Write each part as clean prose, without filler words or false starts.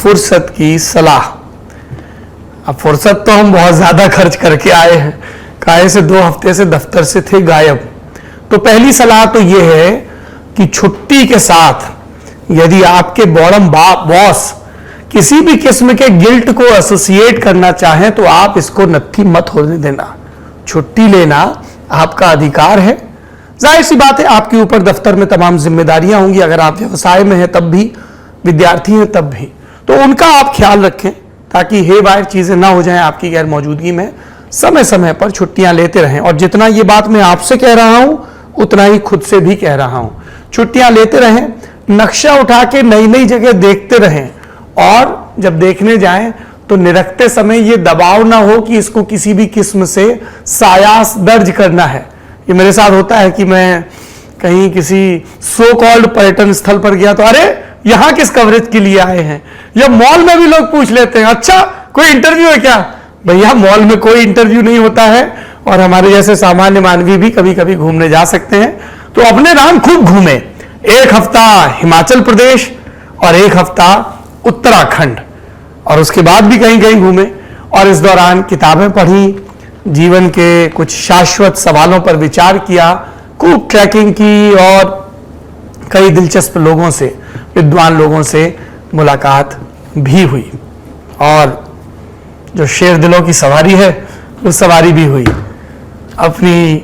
फुर्सत की सलाह। अब फुर्सत तो हम बहुत ज्यादा खर्च करके आए हैं, काहे से 2 हफ्ते से दफ्तर से थे गायब। तो पहली सलाह तो यह है कि छुट्टी के साथ यदि आपके बॉस किसी भी किस्म के गिल्ट को एसोसिएट करना चाहें तो आप इसको नत्थी मत होने देना। छुट्टी लेना आपका अधिकार है। जाहिर सी बात है आपके ऊपर दफ्तर में तमाम जिम्मेदारियां होंगी, अगर आप व्यवसाय में हैं तब भी, विद्यार्थी हैं तब भी, तो उनका आप ख्याल रखें ताकि हे बाहर चीजें ना हो जाएं आपकी गैर मौजूदगी में। समय समय पर छुट्टियां लेते रहें, और जितना ये बात मैं आपसे कह रहा हूं उतना ही खुद से भी कह रहा हूं। छुट्टियां लेते रहें, नक्शा उठा के नई नई जगह देखते रहें, और जब देखने जाएं तो निरखते समय ये दबाव ना हो कि इसको किसी भी किस्म से सायास दर्ज करना है। ये मेरे साथ होता है कि मैं कहीं किसी सो कॉल्ड पर्यटन स्थल पर गया तो अरे यहां किस कवरेज के लिए आए हैं, या मॉल में भी लोग पूछ लेते हैं अच्छा कोई इंटरव्यू है क्या। भैया मॉल में कोई इंटरव्यू नहीं होता है, और हमारे जैसे सामान्य मानवी भी कभी कभी घूमने जा सकते हैं। तो अपने नाम खूब घूमे, 1 हफ्ता हिमाचल प्रदेश और 1 हफ्ता उत्तराखंड, और उसके बाद भी कहीं कहीं घूमे, और इस दौरान किताबें पढ़ी, जीवन के कुछ शाश्वत सवालों पर विचार किया, खूब ट्रैकिंग की, और कई दिलचस्प लोगों से, विद्वान लोगों से मुलाकात भी हुई, और जो शेर दिलों की सवारी है वो सवारी भी हुई अपनी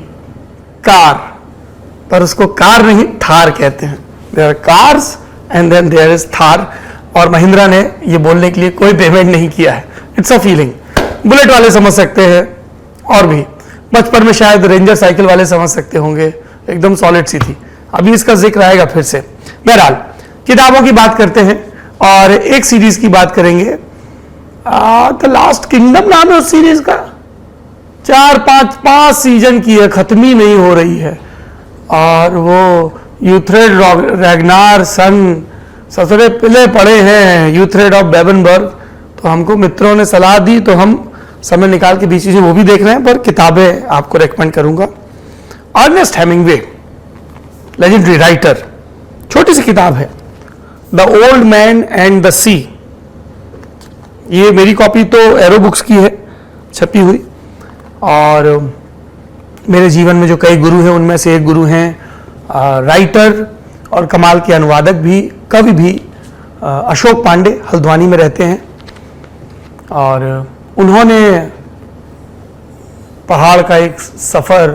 कार पर। उसको कार नहीं थार कहते हैं, there are cars and then there is Thar. और महिंद्रा ने ये बोलने के लिए कोई पेमेंट नहीं किया है, इट्स अ फीलिंग। बुलेट वाले समझ सकते हैं, और भी बचपन में शायद रेंजर साइकिल वाले समझ सकते होंगे, एकदम सॉलिड सी थी। अभी इसका जिक्र आएगा फिर से। बहरहाल किताबों की बात करते हैं, और एक सीरीज की बात करेंगे, द लास्ट किंगडम नाम है उस सीरीज का। 4-5 सीजन की है, खत्म ही नहीं हो रही है, और वो यूथ्रेड रैग्नार सन ससुरे पिले पड़े हैं, यूथ्रेड ऑफ बेबनबर्ग। तो हमको मित्रों ने सलाह दी तो हम समय निकाल के बीच से वो भी देख रहे हैं, पर किताबें आपको रेकमेंड करूंगा। अर्नेस्ट हेमिंगवे, लेजेंडरी राइटर, छोटी सी किताब है, the old man and the sea. ये मेरी कॉपी तो एरो बुक्स की है छपी हुई, और मेरे जीवन में जो कई गुरु हैं उनमें से एक गुरु हैं राइटर और कमाल के अनुवादक भी, कवि भी, अशोक पांडे, हल्द्वानी में रहते हैं, और उन्होंने पहाड़ का एक सफर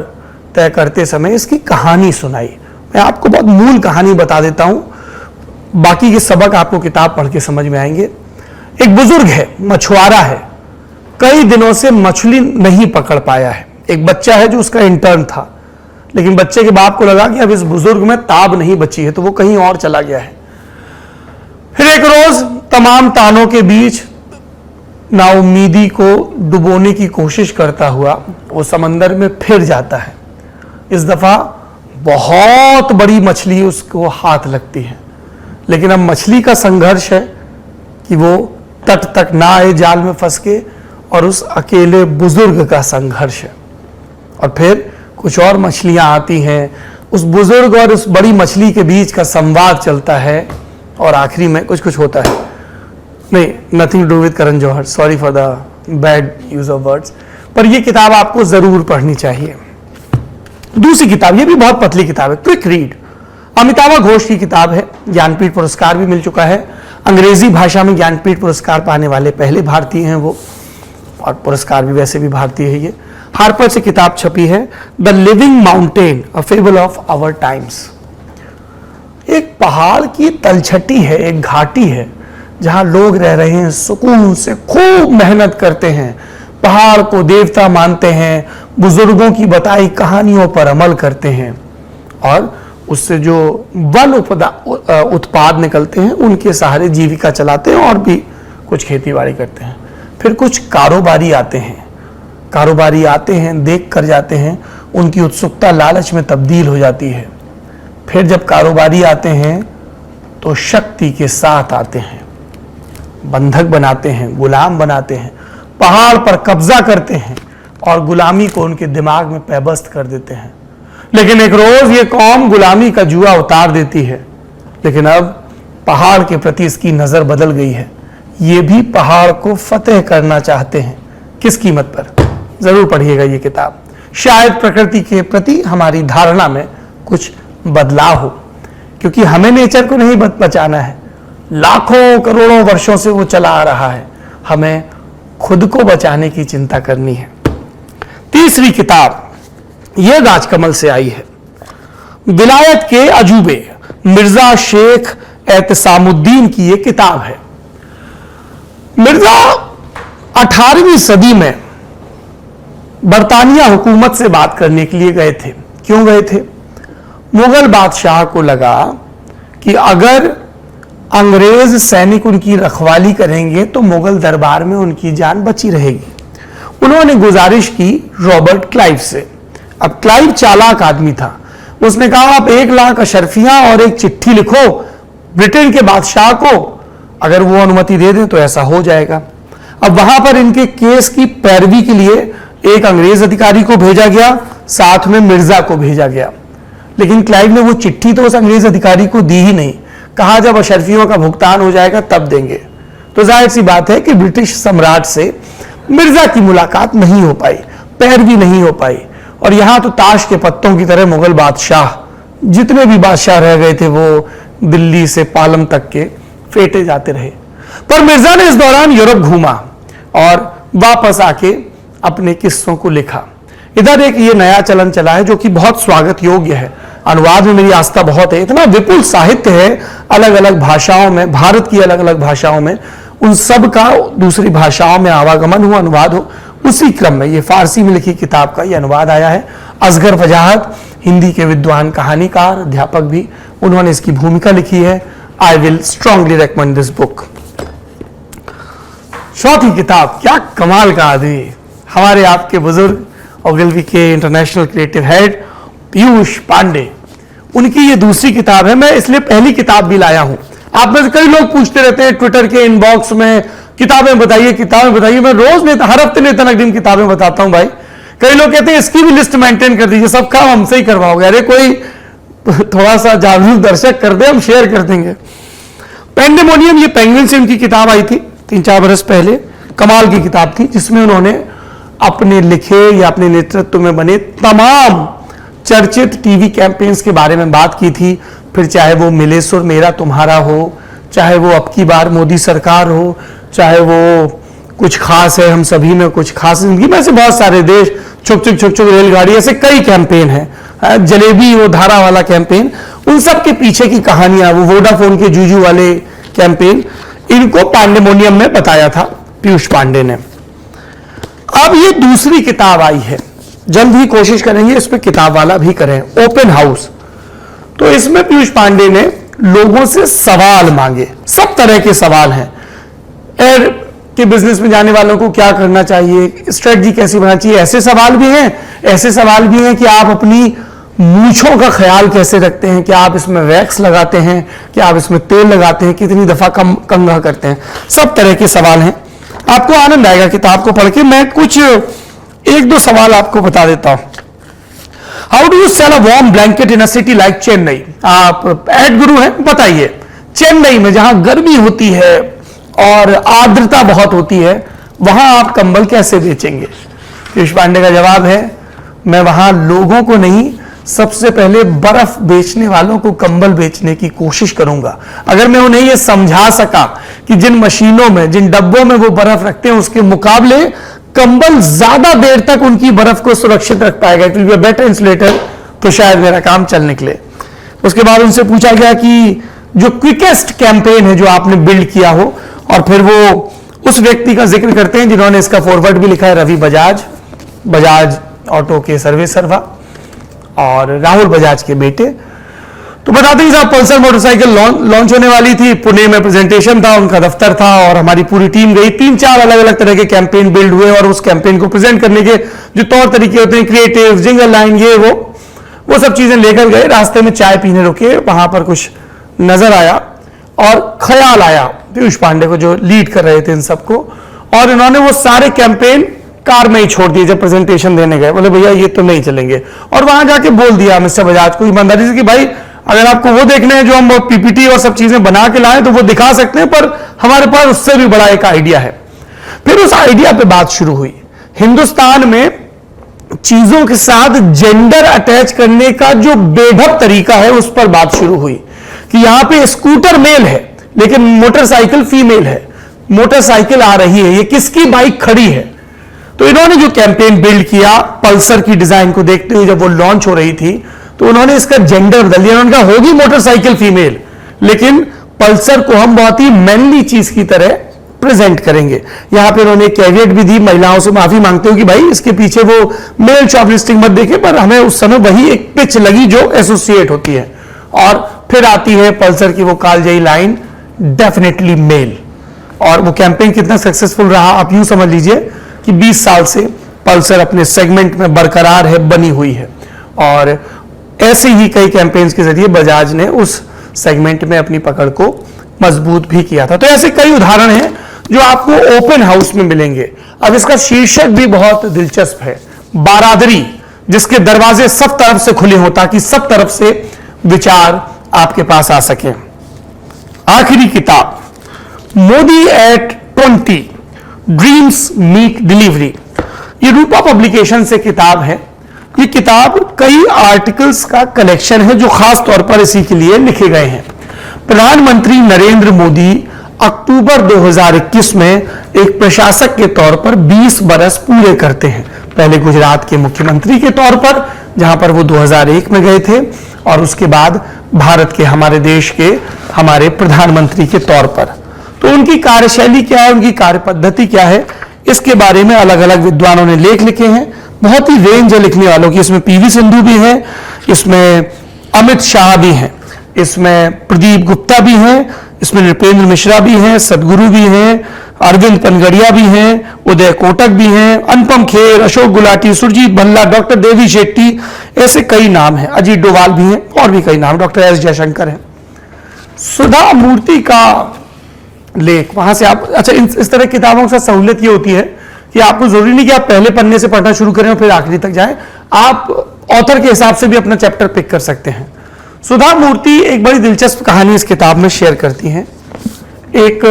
तय करते समय इसकी कहानी सुनाई। मैं आपको बहुत मूल कहानी बता देता हूं, बाकी के सबक आपको किताब पढ़ के समझ में आएंगे। एक बुजुर्ग है, मछुआरा है, कई दिनों से मछली नहीं पकड़ पाया है। एक बच्चा है जो उसका इंटर्न था, लेकिन बच्चे के बाप को लगा कि अब इस बुजुर्ग में ताब नहीं बची है, तो वो कहीं और चला गया है। फिर एक रोज तमाम तानों के बीच नाउम्मीदी को डुबोने की कोशिश करता हुआ वो समंदर में फिर जाता है। इस दफा बहुत बड़ी मछली उसको हाथ लगती है, लेकिन अब मछली का संघर्ष है कि वो तट तक ना आए जाल में फंस के, और उस अकेले बुजुर्ग का संघर्ष है। और फिर कुछ और मछलियां आती हैं, उस बुजुर्ग और उस बड़ी मछली के बीच का संवाद चलता है, और आखिरी में कुछ कुछ होता है। नहीं, nothing to do with Karan Johar, sorry for the bad use of words, पर यह किताब आपको जरूर पढ़नी चाहिए। दूसरी किताब, ये भी बहुत पतली किताब है, क्विक रीड, अमिताभ घोष की किताब है, ज्ञानपीठ पुरस्कार भी मिल चुका है। अंग्रेजी भाषा में ज्ञानपीठ पुरस्कार पाने वाले पहले भारतीय हैं वो, और पुरस्कार भी वैसे भी भारतीय है। ये हार्पर से किताब छपी है, the living mountain, a fable of our times. एक पहाड़ की तलछटी है, एक घाटी है जहां लोग रह रहे हैं, सुकून से खूब मेहनत करते हैं, पहाड़ को देवता मानते हैं, बुजुर्गों की बताई कहानियों पर अमल करते हैं, और उससे जो वन उत्पाद निकलते हैं उनके सहारे जीविका चलाते हैं, और भी कुछ खेती बाड़ी करते हैं। फिर कुछ कारोबारी आते हैं, देख कर जाते हैं, उनकी उत्सुकता लालच में तब्दील हो जाती है। फिर जब कारोबारी आते हैं तो शक्ति के साथ आते हैं, बंधक बनाते हैं, गुलाम बनाते हैं, पहाड़ पर कब्जा करते हैं, और गुलामी को उनके दिमाग में पैबस्त कर देते हैं। लेकिन एक रोज ये कौम गुलामी का जुआ उतार देती है, लेकिन अब पहाड़ के प्रति इसकी नजर बदल गई है। ये भी पहाड़ को फतेह करना चाहते हैं। किस कीमत पर? जरूर पढ़िएगा ये किताब, शायद प्रकृति के प्रति हमारी धारणा में कुछ बदलाव हो, क्योंकि हमें नेचर को नहीं बचाना है, लाखों करोड़ों वर्षों से वो चला आ रहा है, हमें खुद को बचाने की चिंता करनी है। तीसरी किताब यह राजकमल से आई है, विलायत के अजूबे, मिर्जा शेख एहतसामुद्दीन की यह किताब है। मिर्जा 18वीं सदी में बरतानिया हुकूमत से बात करने के लिए गए थे। क्यों गए थे? मुगल बादशाह को लगा कि अगर अंग्रेज सैनिक उनकी रखवाली करेंगे तो मुगल दरबार में उनकी जान बची रहेगी। उन्होंने गुजारिश की रॉबर्ट क्लाइव से। अब क्लाइव चालाक आदमी था, उसने कहा आप 1 लाख अशरफियां और एक चिट्ठी लिखो ब्रिटेन के बादशाह को, अगर वो अनुमति दे दें तो ऐसा हो जाएगा। अब वहां पर इनके केस की पैरवी के लिए एक अंग्रेज अधिकारी को भेजा गया, साथ में मिर्जा को भेजा गया, लेकिन क्लाइव ने वो चिट्ठी तो उस अंग्रेज अधिकारी को दी ही नहीं। कहा जब अशरफियों का भुगतान हो जाएगा तब देंगे। तो जाहिर सी बात है कि ब्रिटिश सम्राट से मिर्जा की मुलाकात नहीं हो पाई, पैरवी नहीं हो पाई, और यहां तो ताश के पत्तों की तरह मुगल बादशाह, जितने भी बादशाह रह गए थे वो दिल्ली से पालम तक के फेंटे जाते रहे। पर मिर्जा ने इस दौरान यूरोप घूमा और वापस आके अपने किस्सों को लिखा। इधर एक ये नया चलन चला है जो कि बहुत स्वागत योग्य है। अनुवाद में मेरी आस्था बहुत है, इतना विपुल साहित्य है अलग अलग भाषाओं में, भारत की अलग अलग भाषाओं में, उन सब का दूसरी भाषाओं में आवागमन हो, अनुवाद हो। उसी क्रम में ये फारसी में लिखी किताब का ये अनुवाद आया है। असगर फजाहत हिंदी के विद्वान कहानीकार, अध्यापक भी, उन्होंने इसकी भूमिका लिखी है। I will strongly recommend this book. चौथी किताब, क्या कमाल का आदमी, हमारे आपके बुजुर्ग ओगिलवी के international creative head Piyush Pande, उनकी ये दूसरी किताब है। मैं इसलिए पहली किताब भी लाया हूं। आप में से कई लोग पूछते रहते हैं ट्विटर के इनबॉक्स में, किताबें बताइए किताबें बताइए। मैं रोज हर हफ्ते नेता नगरीन किताबें बताता हूं भाई। कई लोग कहते हैं इसकी भी लिस्ट मेंटेन कर दीजिए, सब काम हमसे ही करवाओगे। अरे कोई थोड़ा सा जागरूक दर्शक कर दे, हम शेयर कर देंगे। पेंडेमोनियम, ये पेंगुइन से उनकी किताब आई थी 3-4 बरस पहले, कमाल की किताब थी, जिसमें उन्होंने अपने लिखे या अपने नेतृत्व में बने तमाम चर्चित टीवी कैंपेन्स के बारे में बात की थी। फिर चाहे वो मिले सुर मेरा तुम्हारा हो, चाहे वो अब की बार मोदी सरकार हो, चाहे वो कुछ खास है हम सभी में कुछ खास, जिंदगी में से बहुत सारे देश, छुक छुक छुक छुक रेलगाड़ी, ऐसे कई कैंपेन हैं, जलेबी वो धारा वाला कैंपेन, उन सब के पीछे की कहानियां, वो वोडाफोन के जूजू वाले कैंपेन, इनको पैंडेमोनियम में बताया था पीयूष पांडे ने। अब ये दूसरी किताब आई है, जल्द ही कोशिश करेंगे इस पे किताब वाला भी करें, ओपन हाउस। तो इसमें पीयूष पांडे ने लोगों से सवाल मांगे, सब तरह के सवाल हैं। एयर के बिजनेस में जाने वालों को क्या करना चाहिए, स्ट्रेटजी कैसी बनानी चाहिए, ऐसे सवाल भी हैं। ऐसे सवाल भी हैं कि आप अपनी मूंछों का ख्याल कैसे रखते हैं, क्या आप इसमें वैक्स लगाते हैं, क्या आप इसमें तेल लगाते हैं, कितनी दफा कंघा करते हैं, सब तरह के सवाल हैं। आपको आनंद आएगा किताब को पढ़ के। मैं कुछ 1-2 सवाल आपको बता देता हूं। How do you sell a warm blanket in a city like Chennai? आप एड गुरु हैं, बताइए चेन्नई में जहां गर्मी होती है और आर्द्रता बहुत होती है, वहां आप कंबल कैसे बेचेंगे? पीयूष पांडे का जवाब है, मैं वहां लोगों को नहीं, सबसे पहले बर्फ बेचने वालों को कंबल बेचने की कोशिश करूंगा। अगर मैं उन्हें यह समझा सका कि जिन मशीनों में, जिन डब्बों में वो बर्फ रखते हैं उसके मुकाबले कंबल ज्यादा देर तक उनकी बर्फ को सुरक्षित रख पाएगा, it will be a better insulator, तो शायद मेरा काम चल निकले। उसके बाद उनसे पूछा गया कि जो क्विकेस्ट कैंपेन है जो आपने बिल्ड किया हो, और फिर वो उस व्यक्ति का जिक्र करते हैं जिन्होंने इसका फॉरवर्ड भी लिखा है, रवि बजाज ऑटो के सर्विस सर्वा और राहुल बजाज के बेटे। तो बताते हैं साहब, पल्सर मोटरसाइकिल लॉन्च होने वाली थी, पुणे में प्रेजेंटेशन था, उनका दफ्तर था और हमारी पूरी टीम गई। 3-4 अलग अलग तरह के कैंपेन बिल्ड हुए और उस कैंपेन को प्रेजेंट करने के जो तौर तरीके होते हैं, क्रिएटिव, जिंगल लाइन, ये वो सब चीजें लेकर गए। रास्ते में चाय पीने रुके, वहां पर कुछ नजर आया और ख्याल आया पीयूष पांडे को जो लीड कर रहे थे इन सबको, और इन्होंने वो सारे कैंपेन कार में ही छोड़ दिए। जब प्रेजेंटेशन देने गए बोले भैया ये तो नहीं चलेंगे, और वहां जाके बोल दिया मिस्टर बजाज को ईमानदारी से कि भाई अगर आपको वो देखना है जो हम पीपीटी और सब चीजें बना के लाएं तो वो दिखा सकते हैं, पर हमारे पास उससे भी बड़ा एक आइडिया है। फिर उस आइडिया पे बात शुरू हुई। हिंदुस्तान में चीजों के साथ जेंडर अटैच करने का जो बेढप तरीका है उस पर बात शुरू हुई कि यहां पे स्कूटर मेल है लेकिन मोटरसाइकिल फीमेल है, मोटरसाइकिल आ रही है, ये किसकी बाइक खड़ी है। तो इन्होंने जो कैंपेन बिल्ड किया पल्सर की डिजाइन को देखते हुए, जब वो लॉन्च हो रही थी तो उन्होंने इसका जेंडर बदल दिया। उन्होंने कहा होगी मोटरसाइकिल फीमेल लेकिन पल्सर को हम बहुत ही मैनली चीज की तरह प्रेजेंट करेंगे। यहां पे उन्होंने कैविएट भी दी, महिलाओं से माफी मांगते हो कि भाई इसके पीछे वो मेल शॉपलिस्टिंग मत देखे, पर हमें उस समय वही एक पिच लगी जो एसोसिएट होती है। और फिर आती है पल्सर की वो कालजयी लाइन, डेफिनेटली मेल। और वो कैंपेन कितना सक्सेसफुल रहा आप यूं समझ लीजिए कि 20 साल से पल्सर अपने सेगमेंट में बरकरार है, बनी हुई है। और ऐसे ही कई कैंपेन्स के जरिए बजाज ने उस सेगमेंट में अपनी पकड़ को मजबूत भी किया था। तो ऐसे कई उदाहरण हैं जो आपको ओपन हाउस में मिलेंगे। अब इसका शीर्षक भी बहुत दिलचस्प है, बारादरी, जिसके दरवाजे सब तरफ से खुले हों ताकि सब तरफ से विचार आपके पास आ सके। आखिरी किताब Modi at 20 dreams meet delivery, ये रूपा पब्लिकेशन से किताब है। ये किताब कई आर्टिकल्स का कलेक्शन है जो खास तौर पर इसी के लिए लिखे गए हैं। प्रधानमंत्री नरेंद्र मोदी अक्टूबर 2021 में एक प्रशासक के तौर पर 20 बरस पूरे करते हैं। पहले गुजरात के मुख्यमंत्री के तौर पर, जहां पर वो 2001 में गए थे, और उसके बाद भारत के, हमारे देश के हमारे प्रधानमंत्री के तौर पर। तो उनकी कार्यशैली क्या है, उनकी कार्य पद्धति क्या है, इसके बारे में अलग अलग विद्वानों ने लेख लिखे हैं। बहुत ही रेंज है लिखने वालों की। इसमें पीवी सिंधु भी है, इसमें अमित शाह भी हैं, इसमें प्रदीप गुप्ता भी हैं, इसमें नृपेंद्र मिश्रा भी हैं, सदगुरु भी हैं, अरविंद पनगड़िया भी हैं, उदय कोटक भी हैं, अनुपम खेर, अशोक गुलाटी, सुरजीत भल्ला, डॉक्टर देवी शेट्टी, ऐसे कई नाम हैं, अजीत डोभाल भी हैं और भी कई नाम, डॉक्टर एस जयशंकर हैं। सुधा मूर्ति का लेख, वहां से आप, अच्छा इस तरह किताबों के साथ सहूलियत ये होती है कि आपको जरूरी नहीं कि आप पहले पन्ने से पढ़ना शुरू करें और फिर आखिरी तक जाएं, आप ऑथर के हिसाब से भी अपना चैप्टर पिक कर सकते हैं। सुधा मूर्ति एक बड़ी दिलचस्प कहानी इस किताब में शेयर करती हैं। एक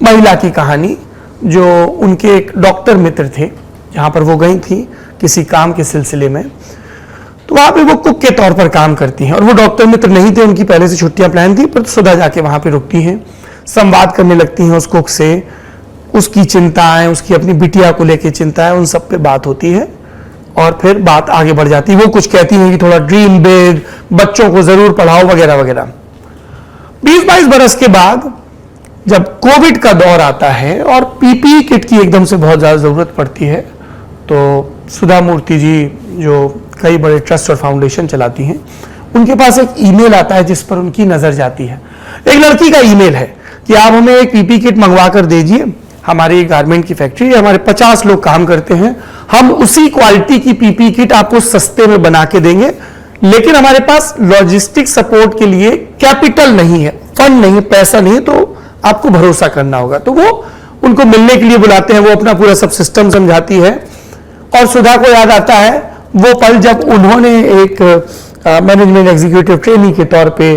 महिला की कहानी जो उनके एक डॉक्टर मित्र थे, जहां पर वो गई थी किसी काम के सिलसिले में, तो वहां पे वो कुक के तौर पर काम करती हैं। और वो डॉक्टर मित्र नहीं थे, उनकी पहले से छुट्टियां प्लान थी, पर सुधा जाके वहां पे रुकती हैं, संवाद करने लगती हैं उस कुक से, उसकी चिंताएं, उसकी अपनी बिटिया को लेकर चिंताएं, उन सब पे बात होती है और फिर बात आगे बढ़ जाती है। वो कुछ कहती हैं कि थोड़ा ड्रीम बिग, बच्चों को जरूर पढ़ाओ वगैरह वगैरह। 20-22 बरस के बाद जब कोविड का दौर आता है और पीपीई किट की एकदम से बहुत ज्यादा जरूरत पड़ती है, तो सुधा मूर्ति जी जो कई बड़े ट्रस्ट और फाउंडेशन चलाती हैं, उनके पास एक ईमेल आता है जिस पर उनकी नजर जाती है। एक लड़की का ईमेल है कि आप हमें एक पीपी किट मंगवा कर दीजिए, हमारी गारमेंट की फैक्ट्री है, हमारे 50 लोग काम करते हैं, हम उसी क्वालिटी की पीपी किट आपको सस्ते में बना के देंगे, लेकिन हमारे पास लॉजिस्टिक सपोर्ट के लिए कैपिटल नहीं है, फंड नहीं है, पैसा नहीं है, तो आपको भरोसा करना होगा। तो वो उनको मिलने के लिए बुलाते हैं, वो अपना पूरा सब सिस्टम समझाती है। और सुधा को याद आता है वो पल जब उन्होंने एक मैनेजमेंट एग्जीक्यूटिव ट्रेनी के तौर पे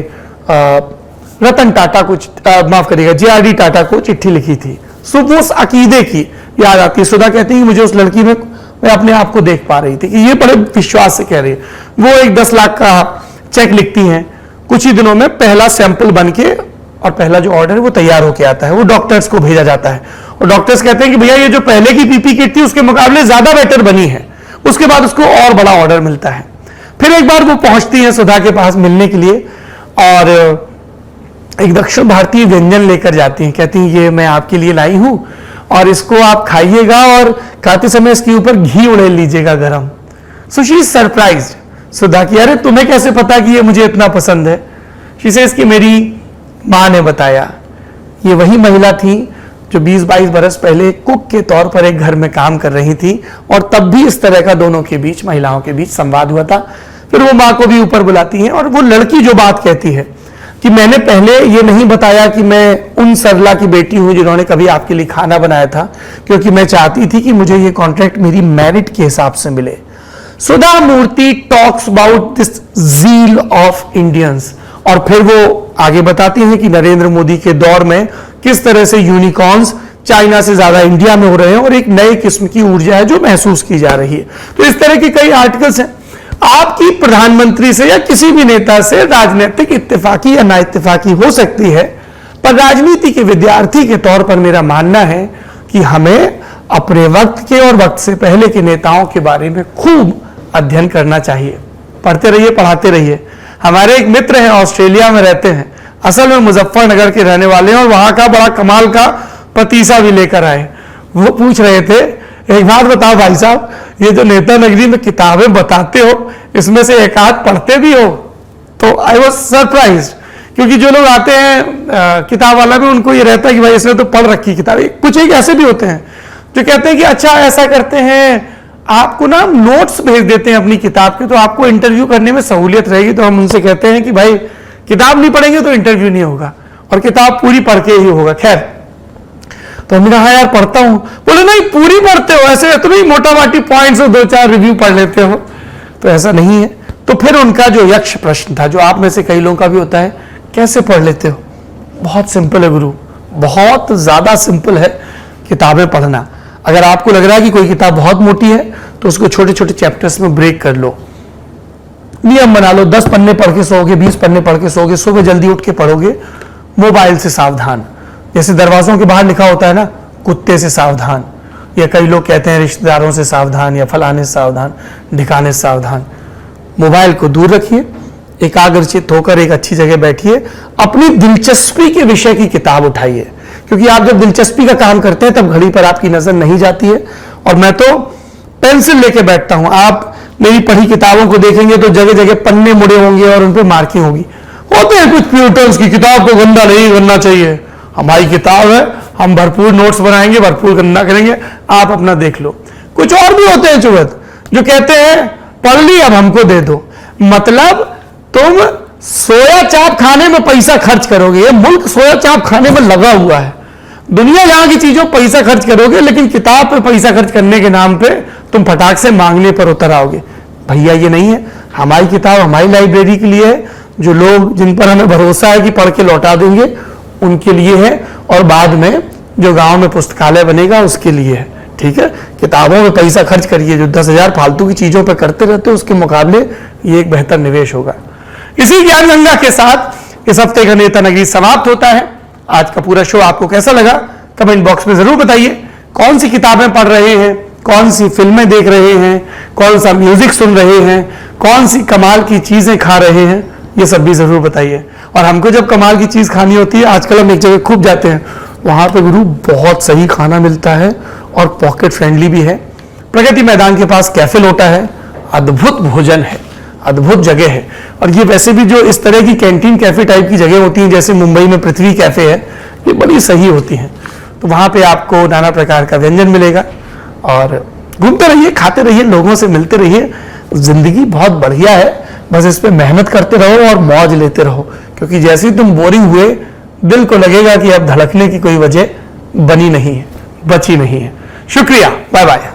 रतन टाटा को, माफ करिएगा, जेआरडी टाटा को चिट्ठी लिखी थी। सो वो उस अकीदे की याद आती है। सुधा कहती है कि मुझे उस लड़की में मैं अपने आप को देख पा रही थी कि ये बड़े विश्वास से कह रही है। वो एक 10 लाख का चेक लिखती हैं, कुछ ही दिनों में पहला सैंपल बन के और पहला जो ऑर्डर है वो तैयार होके आता है, वो डॉक्टर्स को भेजा जाता है और डॉक्टर्स कहते हैं कि भैया ये जो पहले की पीपी किट थी उसके मुकाबले ज्यादा बेटर बनी है। उसके बाद उसको और बड़ा ऑर्डर मिलता है। फिर एक बार वो पहुंचती है सुधा के पास मिलने के लिए और एक दक्षिण भारतीय व्यंजन लेकर जाती हैं। कहती हैं ये मैं आपके लिए लाई हूं और इसको आप खाइएगा और खाते समय इसके ऊपर घी उड़ेल लीजिएगा गरम। So she is surprised. Sudha की अरे तुम्हें कैसे पता कि ये मुझे इतना पसंद है? शी सेज कि मेरी मां ने बताया। ये वही महिला थी जो 20-22 बरस पहले कुक के तौर पर एक घर में काम कर रही थी और तब भी इस तरह का दोनों के बीच, महिलाओं के बीच संवाद हुआ था। फिर वो मां को भी ऊपर बुलाती हैं और वो लड़की जो बात कहती है कि मैंने पहले ये नहीं बताया कि मैं उन सरला की बेटी हूं जिन्होंने कभी आपके लिए खाना बनाया था, क्योंकि मैं चाहती थी कि मुझे ये कॉन्ट्रैक्ट मेरी मेरिट के हिसाब से मिले। Sudha Murty talks about this zeal of Indians, और फिर वो आगे बताती हैं कि नरेंद्र मोदी के दौर में किस तरह से यूनिकॉर्न्स चाइना से ज्यादा इंडिया में हो रहे हैं और एक नए किस्म की ऊर्जा है जो महसूस की जा रही है। तो इस तरह के कई आर्टिकल्स हैं। आपकी प्रधानमंत्री से या किसी भी नेता से राजनीतिक इत्तेफाकी या ना इत्तेफाकी हो सकती है, पर राजनीति के विद्यार्थी के तौर पर मेरा मानना है कि हमें अपने वक्त के और वक्त से पहले के नेताओं के बारे में खूब अध्ययन करना चाहिए। पढ़ते रहिए, पढ़ाते रहिए। हमारे एक मित्र हैं, ऑस्ट्रेलिया में रहते हैं, असल में मुजफ्फरनगर के रहने वाले हैं और वहां का बड़ा कमाल का पतीसा भी लेकर आए। वो पूछ रहे थे, एक बात बताओ भाई साहब, ये जो नेता नगरी में किताबें बताते हो, इसमें से एक आध पढ़ते भी हो? तो आई वॉज सरप्राइज्ड, क्योंकि जो लोग आते हैं किताब वाला में, उनको ये रहता है कि भाई इसने तो पढ़ रखी किताब। कुछ एक ऐसे भी होते हैं जो कहते हैं कि अच्छा ऐसा करते हैं, आपको ना नोट्स भेज देते हैं अपनी किताब के, तो आपको इंटरव्यू करने में सहूलियत रहेगी। तो हम उनसे कहते हैं कि भाई किताब नहीं पढ़ेंगे तो इंटरव्यू नहीं होगा, और किताब पूरी पढ़ के ही होगा। खैर, तो हमने कहा यार पढ़ता हूं। बोले नहीं, पूरी पढ़ते हो, ऐसे तो नहीं मोटा माटी पॉइंट्स और 2-4 रिव्यू पढ़ लेते हो? तो ऐसा नहीं है। तो फिर उनका जो यक्ष प्रश्न था, जो आप में से कई लोगों का भी होता है, कैसे पढ़ लेते हो? बहुत सिंपल है गुरु, बहुत ज्यादा सिंपल है किताबें पढ़ना। अगर आपको लग रहा है कि कोई किताब बहुत मोटी है, तो उसको छोटे छोटे चैप्टर्स में ब्रेक कर लो। नियम बना लो, 10 पन्ने पढ़ के सोओगे, 20 पन्ने पढ़ के सोओगे, सुबह जल्दी उठ के पढ़ोगे। मोबाइल से सावधान, जैसे दरवाजों के बाहर लिखा होता है ना, कुत्ते से सावधान, या कई लोग कहते हैं रिश्तेदारों से सावधान, या फलाने से सावधान, ढिकाने से सावधान। मोबाइल को दूर रखिए, एकाग्रचित होकर एक अच्छी जगह बैठिए, अपनी दिलचस्पी के विषय की किताब उठाइए, क्योंकि आप जब दिलचस्पी का काम करते हैं तब घड़ी पर आपकी नजर नहीं जाती है। और मैं तो पेंसिल लेके बैठता हूं, आप मेरी पढ़ी किताबों को देखेंगे तो जगह जगह पन्ने मुड़े होंगे और उन पर मार्किंग होगी। होते हैं कुछ प्यूरिटन्स की किताब को गंदा नहीं करना चाहिए, हमारी किताब है, हम भरपूर नोट्स बनाएंगे, भरपूर गंदा करेंगे, आप अपना देख लो। कुछ और भी होते हैं चुगत जो कहते हैं पढ़ ली अब हमको दे दो, मतलब तुम सोया चाप खाने में पैसा खर्च करोगे। ये मुल्क सोया चाप खाने में लगा हुआ है, दुनिया जहां की चीजों पर पैसा खर्च करोगे, लेकिन किताब पे पैसा खर्च करने के नाम पे तुम फटाक से मांगने पर उतर आओगे। भैया ये नहीं है, हमारी किताब हमारी लाइब्रेरी के लिए है, जो लोग जिन पर हमें भरोसा है कि पढ़ के लौटा देंगे उनके लिए है, और बाद में जो गांव में पुस्तकालय बनेगा उसके लिए है। ठीक है, किताबों में पैसा खर्च करिए, जो 10,000 फालतू की चीजों पर करते रहते हो उसके मुकाबले ये एक बेहतर निवेश होगा। इसी ज्ञान गंगा के साथ इस हफ्ते का नेता नगरी समाप्त होता है। आज का पूरा शो आपको कैसा लगा कमेंट बॉक्स में जरूर बताइए। कौन सी किताबें पढ़ रहे हैं, कौन सी फिल्में देख रहे हैं, कौन सा म्यूजिक सुन रहे हैं, कौन सी कमाल की चीजें खा रहे हैं, ये सब भी जरूर बताइए। और हमको जब कमाल की चीज खानी होती है, आजकल हम एक जगह खूब जाते हैं, वहां पे गुरु बहुत सही खाना मिलता है और पॉकेट फ्रेंडली भी है। प्रगति मैदान के पास कैफे लोटा है, अद्भुत भोजन है, अद्भुत जगह है। और ये वैसे भी जो इस तरह की कैंटीन कैफे टाइप की जगह होती हैं, जैसे मुंबई में पृथ्वी कैफे है, ये बड़ी सही होती हैं। तो वहां पे आपको नाना प्रकार का व्यंजन मिलेगा, और घूमते रहिए, खाते रहिए, लोगों से मिलते रहिए। जिंदगी बहुत बढ़िया है, बस इस पे मेहनत करते रहो और मौज लेते रहो, क्योंकि जैसे ही तुम बोरिंग हुए, दिल को लगेगा कि अब धड़कने की कोई वजह बनी नहीं है, बची नहीं है। शुक्रिया, बाय बाय।